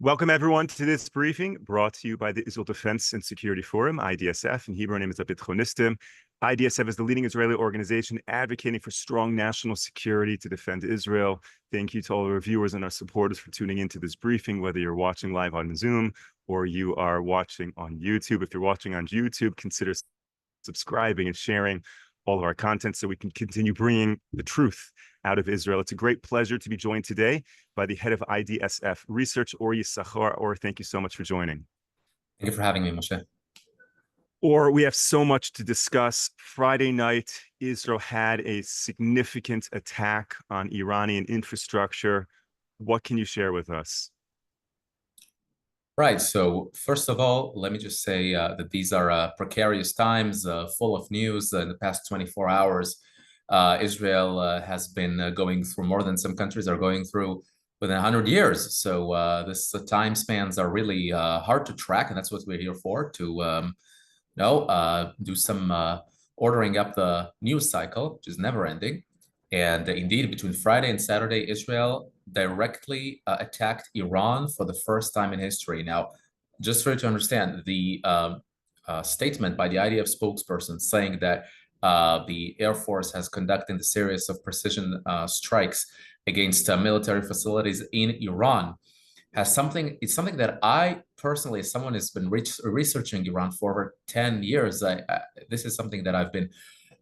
Welcome, everyone, to this briefing brought to you by the Israel Defense and Security Forum, IDSF. In Hebrew, name is Abitchonistim. IDSF is the leading Israeli organization advocating for strong national security to defend Israel. Thank you to all our viewers and our supporters for tuning into this briefing, whether you're watching live on Zoom or you are watching on YouTube. If you're watching on YouTube, consider subscribing and sharing all of our content so we can continue bringing the truth out of Israel. It's a great pleasure to be joined today by the head of IDSF Research, Or Yissachar. Or, thank you so much for joining. Thank you for having me, Moshe. Or, we have so much to discuss. Friday night, Israel had a significant attack on Iranian infrastructure. What can you share with us? Right. So first of all, let me just say that these are precarious times, full of news. In the past 24 hours, Israel has been going through more than some countries are going through within 100 years. So this time spans are really hard to track, and that's what we're here for, to do some ordering up the news cycle, which is never ending. And indeed, between Friday and Saturday, Israel directly attacked Iran for the first time in history. Now, just for you to understand, the statement by the IDF spokesperson saying that the Air Force has conducted a series of precision strikes against military facilities in Iran it's something that I personally, as someone who's been researching Iran for over 10 years, this is something that I've been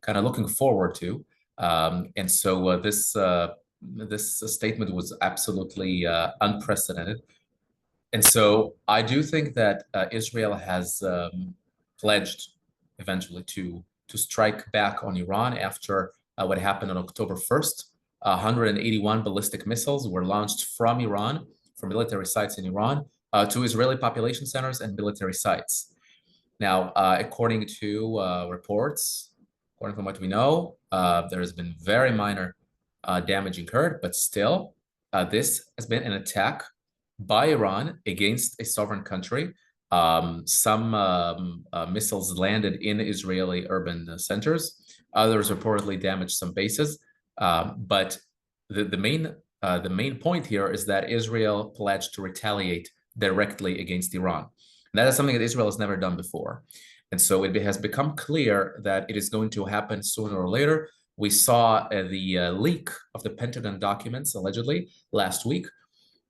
kind of looking forward to. And so this statement was absolutely unprecedented. And so I do think that Israel has pledged eventually to strike back on Iran after what happened on October 1st. 181 ballistic missiles were launched from Iran, from military sites in Iran, to Israeli population centers and military sites. Now, according to reports, according to what we know, there has been very minor damage incurred, but still, this has been an attack by Iran against a sovereign country. Some missiles landed in Israeli urban centers. Others reportedly damaged some bases. But the main point here is that Israel pledged to retaliate directly against Iran. And that is something that Israel has never done before. And so it has become clear that it is going to happen sooner or later. We saw the leak of the Pentagon documents, allegedly, last week.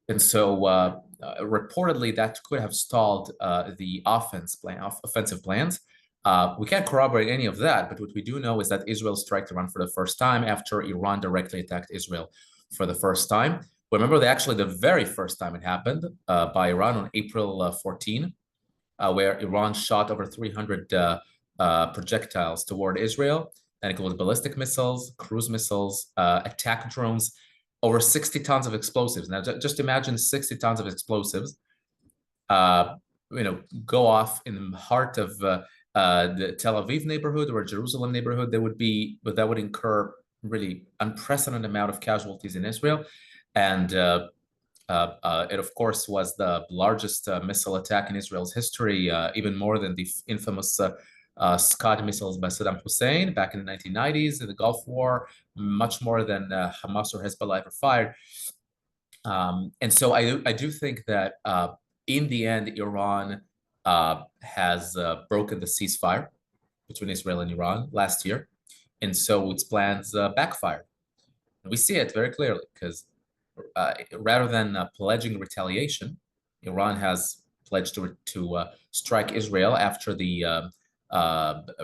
And so reportedly, that could have stalled the offensive plans. We can't corroborate any of that, but what we do know is that Israel struck Iran for the first time after Iran directly attacked Israel for the first time. Remember, the very first time it happened by Iran on April 14, where Iran shot over 300 projectiles toward Israel, and it was ballistic missiles, cruise missiles, attack drones, over 60 tons of explosives. Now, just imagine 60 tons of explosives, go off in the heart of the Tel Aviv neighborhood or Jerusalem neighborhood. That would incur really unprecedented amount of casualties in Israel. And it, of course, was the largest missile attack in Israel's history, even more than the infamous Scud missiles by Saddam Hussein back in the 1990s in the Gulf War, much more than Hamas or Hezbollah ever fired. And so I do think that in the end, Iran has broken the ceasefire between Israel and Iran last year. And so its plans backfired. And we see it very clearly because rather than pledging retaliation, Iran has pledged to strike Israel after the after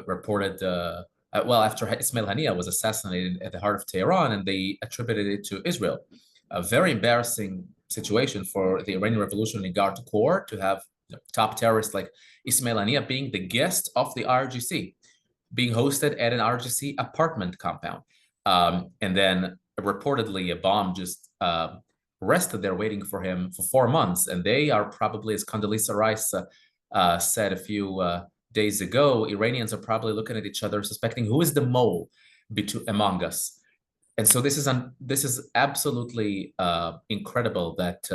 Ismail Haniyeh was assassinated at the heart of Tehran, and they attributed it to Israel. A very embarrassing situation for the Iranian Revolutionary Guard Corps to have top terrorists like Ismail Haniyeh being the guest of the RGC, being hosted at an RGC apartment compound. And then reportedly a bomb just rested there waiting for him for 4 months. And they are probably, as Condoleezza Rice said a few days ago, Iranians are probably looking at each other, suspecting who is the mole among us. And so this is absolutely incredible that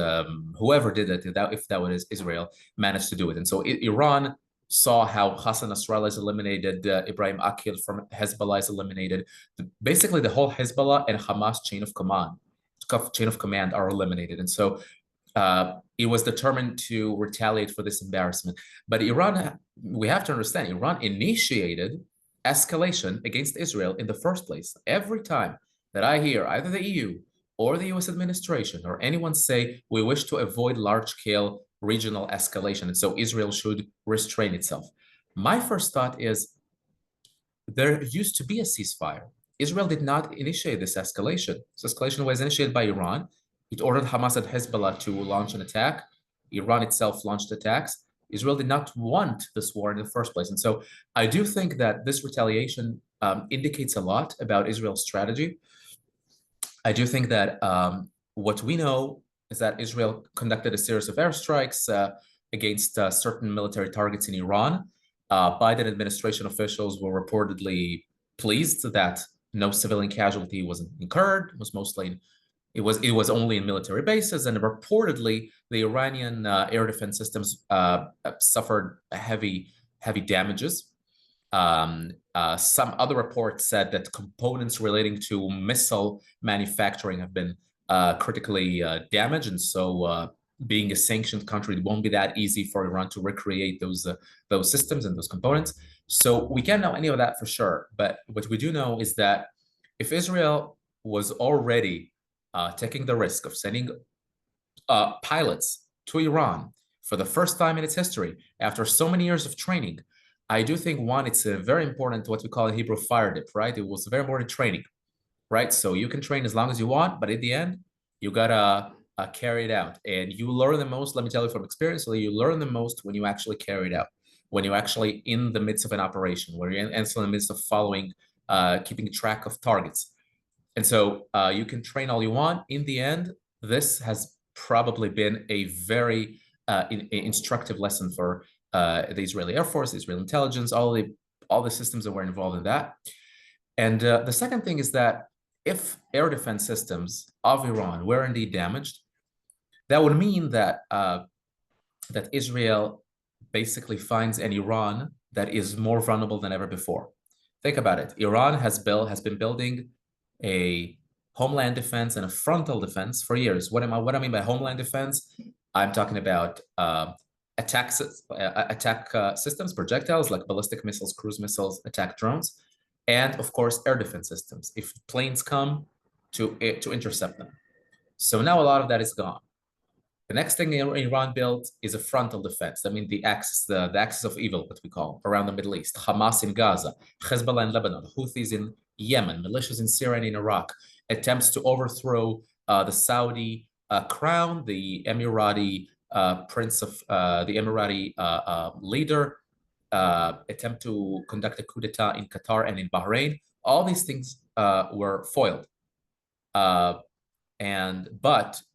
whoever did it, if that was Israel, managed to do it. And so Iran saw how Hassan Nasrallah is eliminated, Ibrahim Akil from Hezbollah is eliminated. Basically, the whole Hezbollah and Hamas chain of command are eliminated. And so it was determined to retaliate for this embarrassment. But Iran, we have to understand, Iran initiated escalation against Israel in the first place. Every time that I hear either the EU or the US administration or anyone say we wish to avoid large-scale regional escalation, and so Israel should restrain itself, my first thought is there used to be a ceasefire. Israel did not initiate this escalation. This escalation was initiated by Iran. It ordered Hamas and Hezbollah to launch an attack. Iran itself launched attacks. Israel did not want this war in the first place. And so I do think that this retaliation indicates a lot about Israel's strategy. I do think that what we know is that Israel conducted a series of airstrikes against certain military targets in Iran. Biden administration officials were reportedly pleased that no civilian casualty was incurred. It was only in military bases, and reportedly the Iranian air defense systems suffered heavy damages. Some other reports said that components relating to missile manufacturing have been critically damaged, and so being a sanctioned country, it won't be that easy for Iran to recreate those systems and those components. So we can't know any of that for sure. But what we do know is that if Israel was already taking the risk of sending pilots to Iran for the first time in its history after so many years of training, I do think, one, it's a very important, what we call in Hebrew, fire dip, right? It was very important training, right? So you can train as long as you want, but at the end, you gotta carry it out. And you learn the most, let me tell you from experience, you learn the most when you actually carry it out, when you're actually in the midst of an operation, where you're in the midst of following, keeping track of targets. And so you can train all you want. In the end, this has probably been a very instructive lesson for the Israeli Air Force, the Israeli intelligence, all the systems that were involved in that. And the second thing is that if air defense systems of Iran were indeed damaged, that would mean that that Israel basically finds an Iran that is more vulnerable than ever before. Think about it. Iran has been building a homeland defense and a frontal defense for years. What I mean by homeland defense? I'm talking about attack systems, projectiles like ballistic missiles, cruise missiles, attack drones, and of course air defense systems if planes come to intercept them. So now a lot of that is gone. The next thing Iran built is a frontal defense. I mean, the axis of evil, what we call, around the Middle East. Hamas in Gaza, Hezbollah in Lebanon, Houthis in Yemen, militias in Syria and in Iraq, attempts to overthrow the Saudi crown, the Emirati the Emirati leader, attempt to conduct a coup d'etat in Qatar and in Bahrain. All these things were foiled. But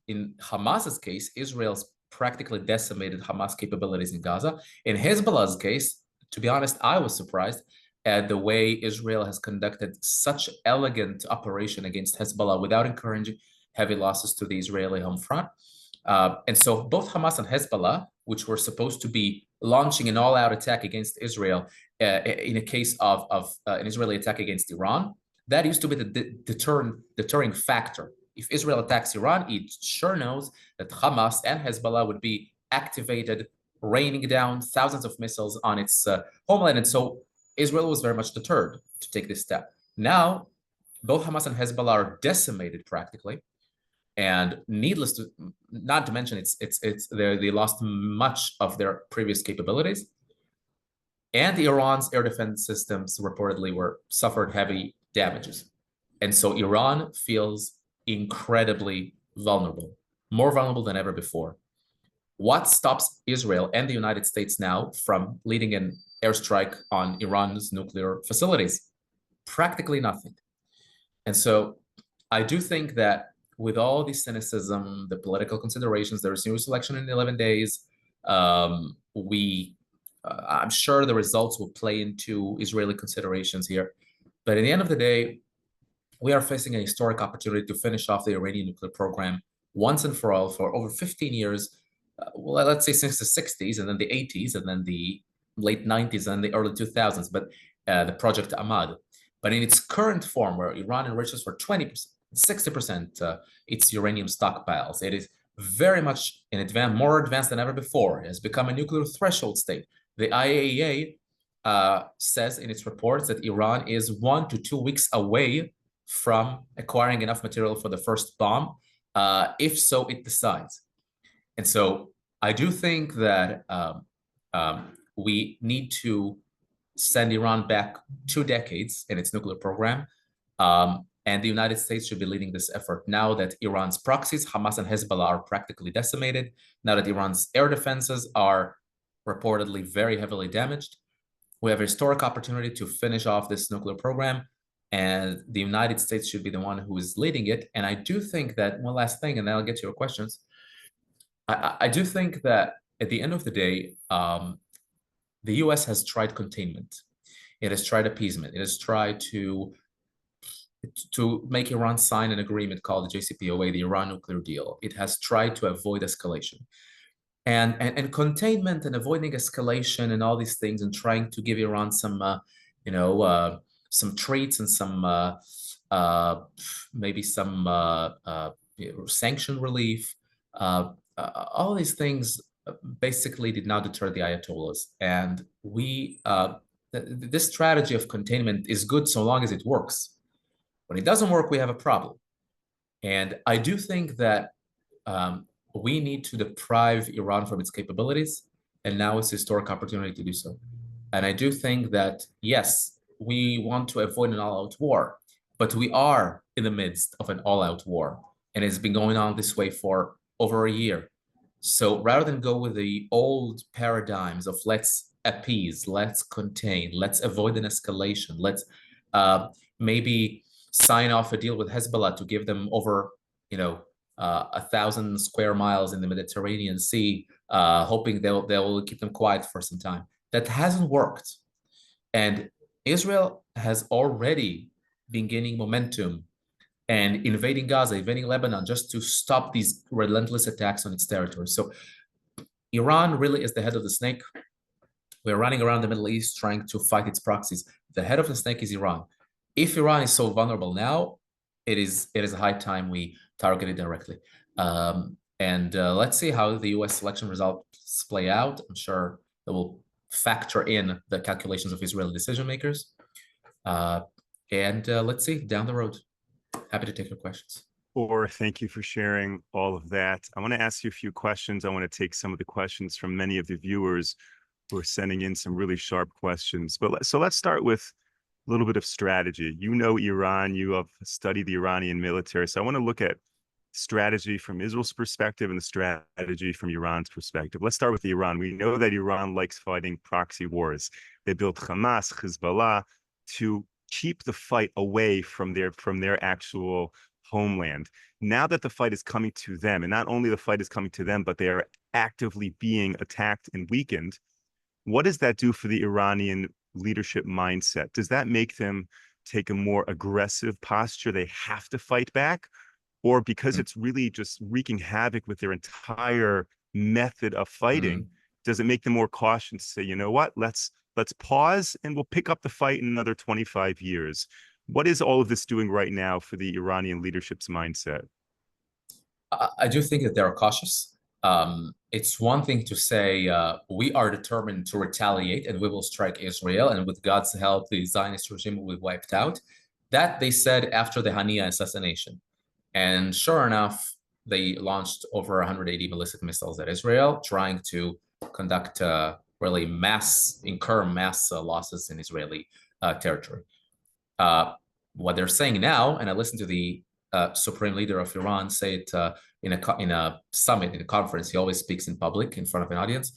in Hamas's case, Israel's practically decimated Hamas capabilities in Gaza. In Hezbollah's case, to be honest, I was surprised at the way Israel has conducted such elegant operation against Hezbollah without incurring heavy losses to the Israeli home front. And so both Hamas and Hezbollah, which were supposed to be launching an all-out attack against Israel in a case of an Israeli attack against Iran, that used to be the deterring factor. If Israel attacks Iran, it sure knows that Hamas and Hezbollah would be activated, raining down thousands of missiles on its homeland. And so Israel was very much deterred to take this step. Now, both Hamas and Hezbollah are decimated practically. And not to mention, they lost much of their previous capabilities. And Iran's air defense systems reportedly suffered heavy damages. And so Iran feels incredibly vulnerable, more vulnerable than ever before. What stops Israel and the United States now from leading an airstrike on Iran's nuclear facilities? Practically nothing. And so I do think that with all the cynicism, the political considerations, there's a new election in 11 days. I'm sure the results will play into Israeli considerations here. But at the end of the day, we are facing a historic opportunity to finish off the Iranian nuclear program once and for all for over 15 years. Well, let's say since the 60s and then the 80s and then the late 90s and the early 2000s, but the Project Ahmad. But in its current form, where Iran enriches for 20%, 60% its uranium stockpiles, it is very much in advance, more advanced than ever before. It has become a nuclear threshold state. The IAEA says in its reports that Iran is 1 to 2 weeks away from acquiring enough material for the first bomb, if so it decides. And so I do think that we need to send Iran back 2 decades in its nuclear program. And the United States should be leading this effort now that Iran's proxies, Hamas and Hezbollah, are practically decimated, now that Iran's air defenses are reportedly very heavily damaged. We have a historic opportunity to finish off this nuclear program, and the United States should be the one who is leading it. And I do think that, one last thing, and then I'll get to your questions. I do think that at the end of the day, the US has tried containment. It has tried appeasement. It has tried to make Iran sign an agreement called the JCPOA, the Iran nuclear deal. It has tried to avoid escalation. And containment and avoiding escalation and all these things and trying to give Iran some, some treats and some, maybe some sanction relief. All these things basically did not deter the Ayatollahs. And this strategy of containment is good so long as it works. When it doesn't work, we have a problem. And I do think that we need to deprive Iran from its capabilities, and now it's a historic opportunity to do so. And I do think that, yes, we want to avoid an all-out war, but we are in the midst of an all-out war, and it's been going on this way for over a year. So rather than go with the old paradigms of let's appease, let's contain, let's avoid an escalation, let's maybe sign off a deal with Hezbollah to give them over, 1,000 square miles in the Mediterranean Sea, hoping they'll keep them quiet for some time. That hasn't worked. And Israel has already been gaining momentum and invading Gaza, invading Lebanon, just to stop these relentless attacks on its territory. So Iran really is the head of the snake. We're running around the Middle East trying to fight its proxies. The head of the snake is Iran. If Iran is so vulnerable now, it is a high time we target it directly. Let's see how the US election results play out. I'm sure they will factor in the calculations of Israeli decision makers. Let's see down the road. Happy to take your questions. Or thank you for sharing all of that. I want to ask you a few questions. I want to take some of the questions from many of the viewers who are sending in some really sharp questions. So let's start with a little bit of strategy. You know Iran, you have studied the Iranian military. So I want to look at strategy from Israel's perspective and the strategy from Iran's perspective. Let's start with Iran. We know that Iran likes fighting proxy wars. They built Hamas, Hezbollah to keep the fight away from their actual homeland. Now that the fight is coming to them, and not only the fight is coming to them, but they are actively being attacked and weakened, what does that do for the Iranian leadership mindset? Does that make them take a more aggressive posture? They have to fight back? Or because it's really just wreaking havoc with their entire method of fighting, does it make them more cautious to say, you know what, let's pause and we'll pick up the fight in another 25 years? What is all of this doing right now for the Iranian leadership's mindset? I do think that they're cautious. It's one thing to say, we are determined to retaliate and we will strike Israel, and with God's help, the Zionist regime will be wiped out. That they said after the Haniya assassination. And sure enough, they launched over 180 ballistic missiles at Israel, trying to conduct really incur mass losses in Israeli territory. What they're saying now, and I listened to the supreme leader of Iran say it in a summit, in a conference. He always speaks in public in front of an audience,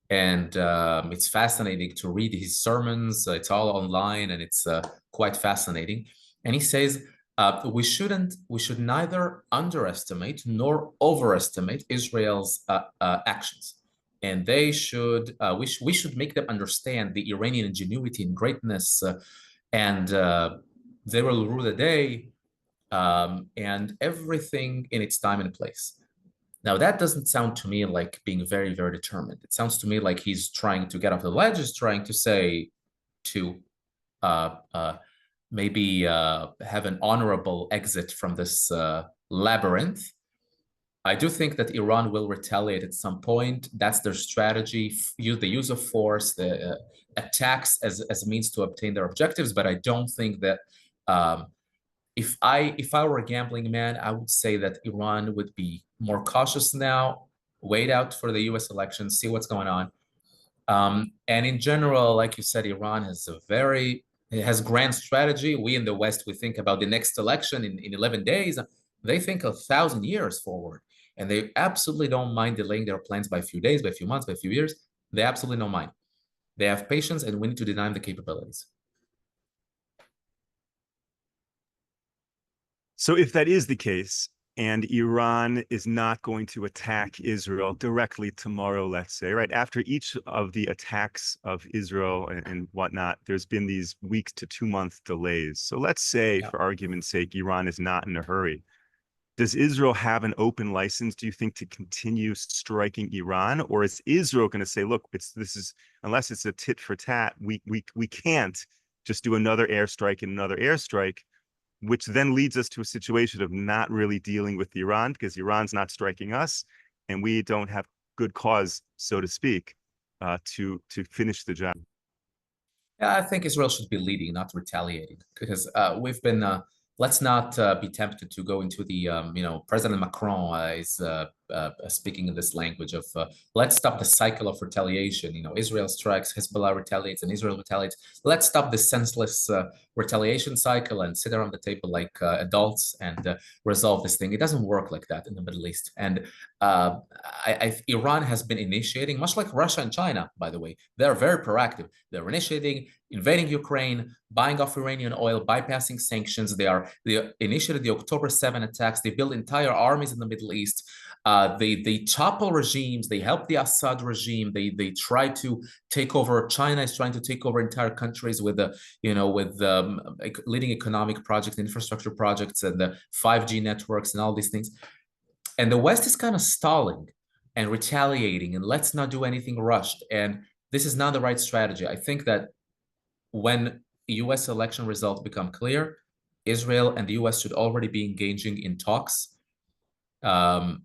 and it's fascinating to read his sermons. It's all online, and it's quite fascinating. And he says we should neither underestimate nor overestimate Israel's actions, and we should make them understand the Iranian ingenuity and greatness, and they will rule the day. And everything in its time and place. Now, that doesn't sound to me like being very, very determined. It sounds to me like he's trying to get off the ledge, is trying to say to maybe have an honorable exit from this labyrinth. I do think that Iran will retaliate at some point. That's their strategy, the use of force, the attacks as a means to obtain their objectives. But I don't think that um, if I were a gambling man, I would say that Iran would be more cautious now, wait out for the U.S. election, see what's going on. And in general, like you said, Iran has it has grand strategy. We in the West, we think about the next election in 11 days. They think 1,000 years forward. And they absolutely don't mind delaying their plans by a few days, by a few months, by a few years. They absolutely don't mind. They have patience, and we need to deny them the capabilities. So if that is the case, and Iran is not going to attack Israel directly tomorrow, let's say, right after each of the attacks of Israel and whatnot, there's been these week to 2 month delays. So let's say, for argument's sake, Iran is not in a hurry. Does Israel have an open license, do you think, to continue striking Iran? Or is Israel going to say, look, unless it's a tit for tat, we can't just do another airstrike and another airstrike, which then leads us to a situation of not really dealing with Iran because Iran's not striking us and we don't have good cause, so to speak, to finish the job? Yeah, I think Israel should be leading, not retaliating, because we've been. Let's not be tempted to go into the, President Macron is speaking in this language of let's stop the cycle of retaliation. Israel strikes, Hezbollah retaliates, and Israel retaliates. Let's stop the senseless retaliation cycle and sit around the table like adults and resolve this thing. It doesn't work like that in the Middle East. And Iran has been initiating, much like Russia and China, by the way. They're very proactive. They're initiating, invading Ukraine, buying off Iranian oil, bypassing sanctions. They initiated the October 7 attacks. They built entire armies in the Middle East. They topple regimes. They help the Assad regime. They try to take over. China is trying to take over entire countries with leading economic projects, infrastructure projects, and the 5G networks and all these things. And the West is kind of stalling and retaliating, and let's not do anything rushed. And this is not the right strategy. I think that when U.S. election results become clear, Israel and the U.S. should already be engaging in talks to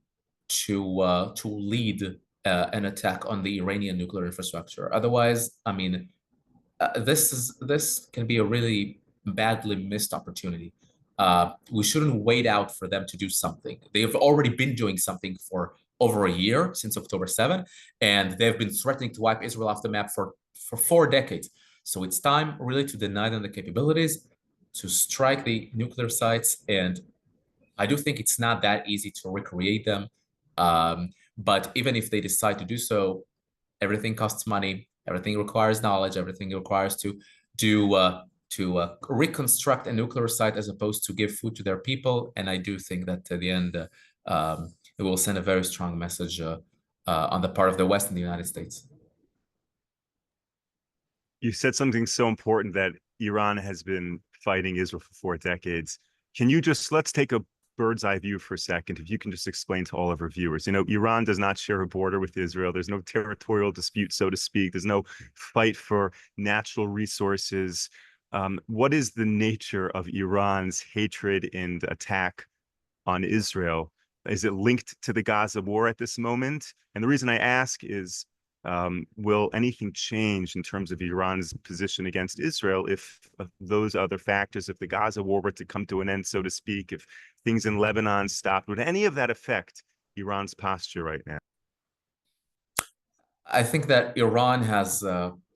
lead an attack on the Iranian nuclear infrastructure. Otherwise, I mean, this can be a really badly missed opportunity. We shouldn't wait out for them to do something. They've already been doing something for over a year, since October 7, and they've been threatening to wipe Israel off the map for 4 decades. So it's time really to deny them the capabilities, to strike the nuclear sites. And I do think it's not that easy to recreate them. But even if they decide to do so, everything costs money, everything requires knowledge, everything requires to reconstruct a nuclear site as opposed to give food to their people. And I do think that at the end, it will send a very strong message on the part of the West and the United States. You said something so important, that Iran has been fighting Israel for 4 decades. Can you let's take a bird's eye view for a second, if you can just explain to all of our viewers. Iran does not share a border with Israel. There's no territorial dispute, so to speak. There's no fight for natural resources. What is the nature of Iran's hatred and attack on Israel? Is it linked to the Gaza war at this moment? And the reason I ask is, will anything change in terms of Iran's position against Israel if those other factors, if the Gaza war were to come to an end, so to speak, if things in Lebanon stopped? Would any of that affect Iran's posture right now? I think that Iran has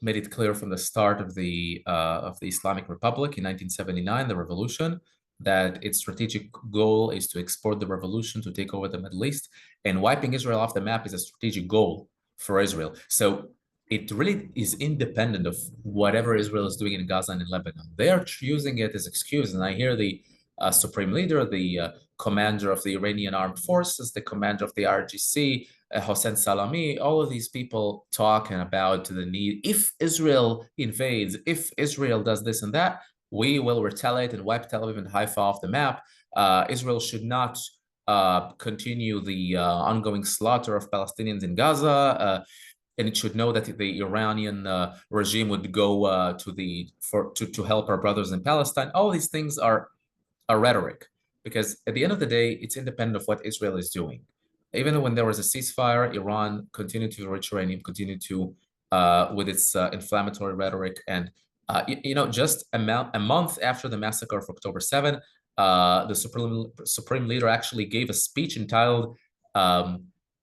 made it clear from the start of the Islamic Republic in 1979, the revolution, that its strategic goal is to export the revolution, to take over the Middle East, and wiping Israel off the map is a strategic goal for Israel. So it really is independent of whatever Israel is doing in Gaza and in Lebanon. They are using it as excuse. And I hear the supreme leader, the commander of the Iranian armed forces, the commander of the IRGC, Hossein Salami, all of these people talking about the need, if Israel invades, if Israel does this and that, we will retaliate and wipe Tel Aviv and Haifa off the map. Israel should not continue the ongoing slaughter of Palestinians in Gaza, and it should know that the Iranian regime would go to help our brothers in Palestine. All these things are rhetoric, because at the end of the day, it's independent of what Israel is doing. even when there was a ceasefire, Iran continued to enrich uranium, continued to with its inflammatory rhetoric. And just a month after the massacre of October 7, the supreme leader actually gave a speech entitled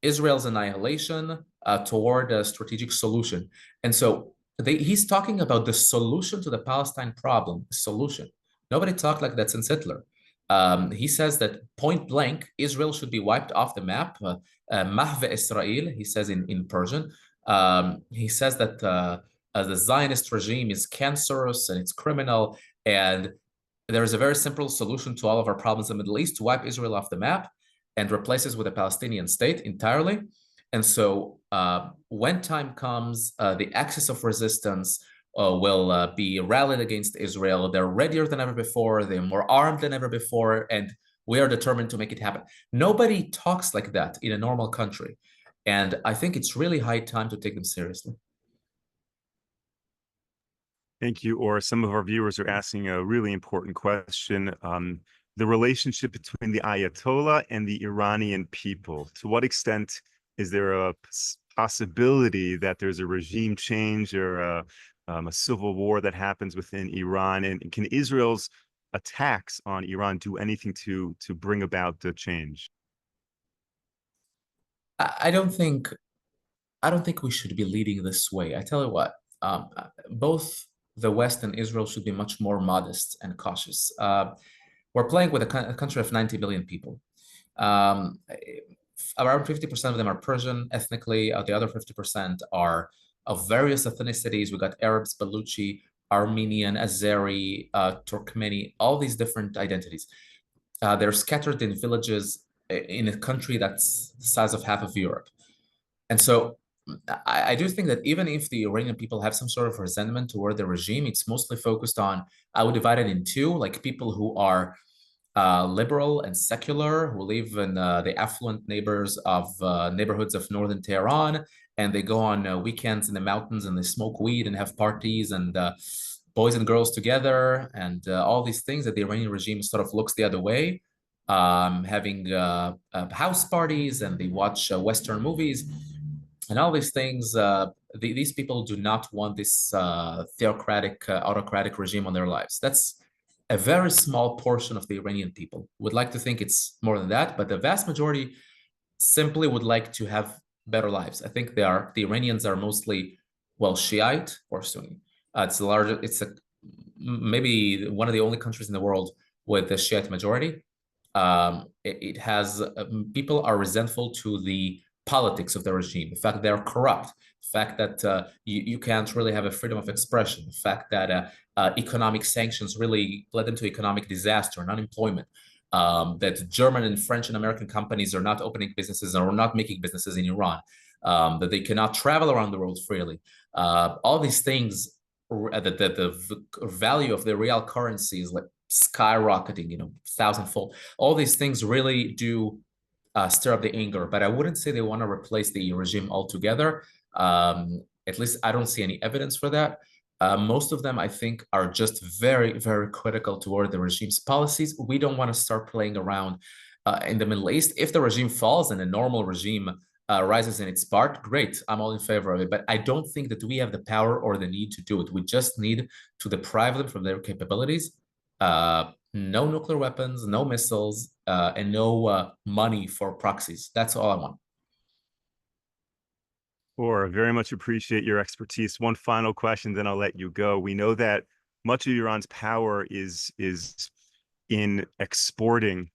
Israel's Annihilation Toward a Strategic Solution. And so he's talking about the solution to the Palestine problem, solution. Nobody talked like that since Hitler. He says that point blank, Israel should be wiped off the map. Mahve Israel, he says in Persian. He says that the Zionist regime is cancerous and it's criminal. And there is a very simple solution to all of our problems in the Middle East: to wipe Israel off the map and replace it with a Palestinian state entirely. And so when time comes, the axis of resistance will be rallied against Israel. They're readier than ever before. They're more armed than ever before. And we are determined to make it happen. Nobody talks like that in a normal country. And I think it's really high time to take them seriously. Thank you. Or some of our viewers are asking a really important question. The relationship between the Ayatollah and the Iranian people. To what extent is there a possibility that there's a regime change or a civil war that happens within Iran? And can Israel's attacks on Iran do anything to bring about the change? I don't think we should be leading this way. I tell you what, both the West and Israel should be much more modest and cautious. We're playing with a country of 90 million people. Around 50% of them are Persian ethnically. The other 50% are of various ethnicities. We got Arabs, Baluchi, Armenian, Azeri, Turkmeni, all these different identities. They're scattered in villages in a country that's the size of half of Europe. And so I do think that even if the Iranian people have some sort of resentment toward the regime, it's mostly focused on, I would divide it in two, like people who are liberal and secular, who live in the affluent neighborhoods of northern Tehran, and they go on weekends in the mountains and they smoke weed and have parties and boys and girls together and all these things that the Iranian regime sort of looks the other way, having house parties, and they watch Western movies and all these things. These people do not want this theocratic, autocratic regime on their lives. That's a very small portion of the Iranian people. Would like to think it's more than that, but the vast majority simply would like to have better lives. I think the Iranians are mostly, well, Shiite or Sunni. It's maybe one of the only countries in the world with a Shiite majority. It has people are resentful to the politics of the regime, the fact they're corrupt, the fact that you can't really have a freedom of expression, the fact that economic sanctions really led them to economic disaster and unemployment, that German and French and American companies are not opening businesses or not making businesses in Iran, that they cannot travel around the world freely. All these things, that the value of the real currency is like skyrocketing, 1,000-fold. All these things really do stir up the anger, but I wouldn't say they want to replace the regime altogether. At least I don't see any evidence for that. Most of them, I think, are just very, very critical toward the regime's policies. We don't want to start playing around in the Middle East. If the regime falls and a normal regime rises in its part, great, I'm all in favor of it. But I don't think that we have the power or the need to do it. We just need to deprive them from their capabilities. No nuclear weapons, no missiles, and no money for proxies. That's all I want. Or very much appreciate your expertise. One final question, then I'll let you go. We know that much of Iran's power is in exporting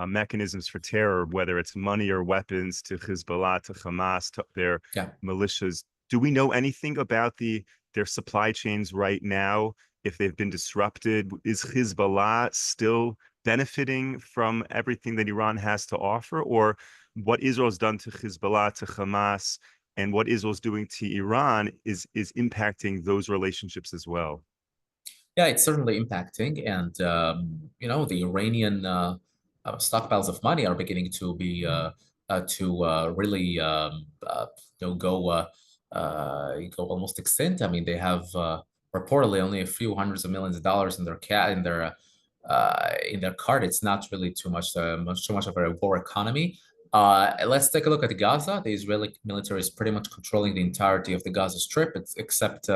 mechanisms for terror, whether it's money or weapons, to Hezbollah, to Hamas, to their militias. Do we know anything about their supply chains right now? If they've been disrupted, is Hezbollah still benefiting from everything that Iran has to offer? Or what Israel's done to Hezbollah, to Hamas, and what Israel's doing to Iran is impacting those relationships as well? Yeah, it's certainly impacting. And, the Iranian stockpiles of money are beginning to be really go almost extinct. I mean, they have reportedly only a few hundreds of millions of dollars in their cart. It's not really too much of a war economy. Let's take a look at Gaza. The Israeli military is pretty much controlling the entirety of the Gaza Strip, except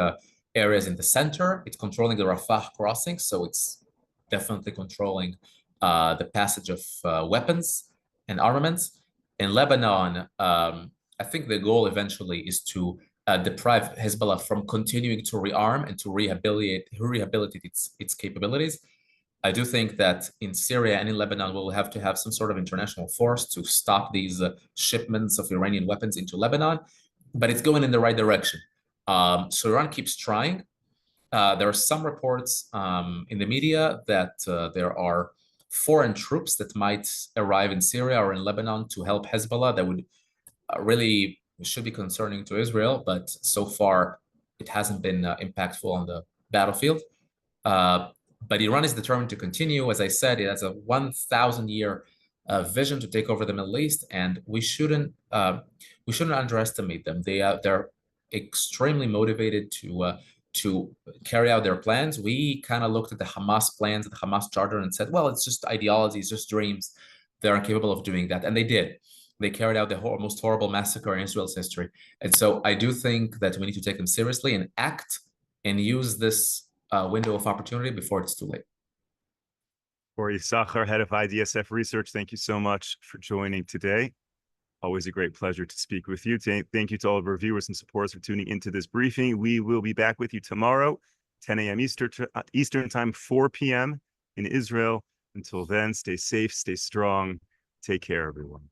areas in the center. It's controlling the Rafah crossing, so it's definitely controlling the passage of weapons and armaments. In Lebanon, I think the goal eventually is to deprive Hezbollah from continuing to rearm and to rehabilitate its capabilities. I do think that in Syria and in Lebanon, we'll have to have some sort of international force to stop these shipments of Iranian weapons into Lebanon, but it's going in the right direction. So Iran keeps trying. There are some reports in the media that there are foreign troops that might arrive in Syria or in Lebanon to help Hezbollah. That would really should be concerning to Israel, but so far it hasn't been impactful on the battlefield. But Iran is determined to continue. As I said, it has a 1,000-year vision to take over the Middle East, and we shouldn't underestimate them. They're extremely motivated to carry out their plans. We kind of looked at the Hamas plans, the Hamas charter, and said, well, it's just ideology, it's just dreams. They're incapable of doing that, and they did. They carried out the most horrible massacre in Israel's history. And so I do think that we need to take them seriously and act and use this window of opportunity before it's too late. For Yissachar, head of IDSF research, thank you so much for joining today. Always a great pleasure to speak with you. Thank you to all of our viewers and supporters for tuning into this briefing. We will be back with you tomorrow, 10 a.m. Eastern time, 4 p.m. in Israel. Until then, stay safe, stay strong. Take care, everyone.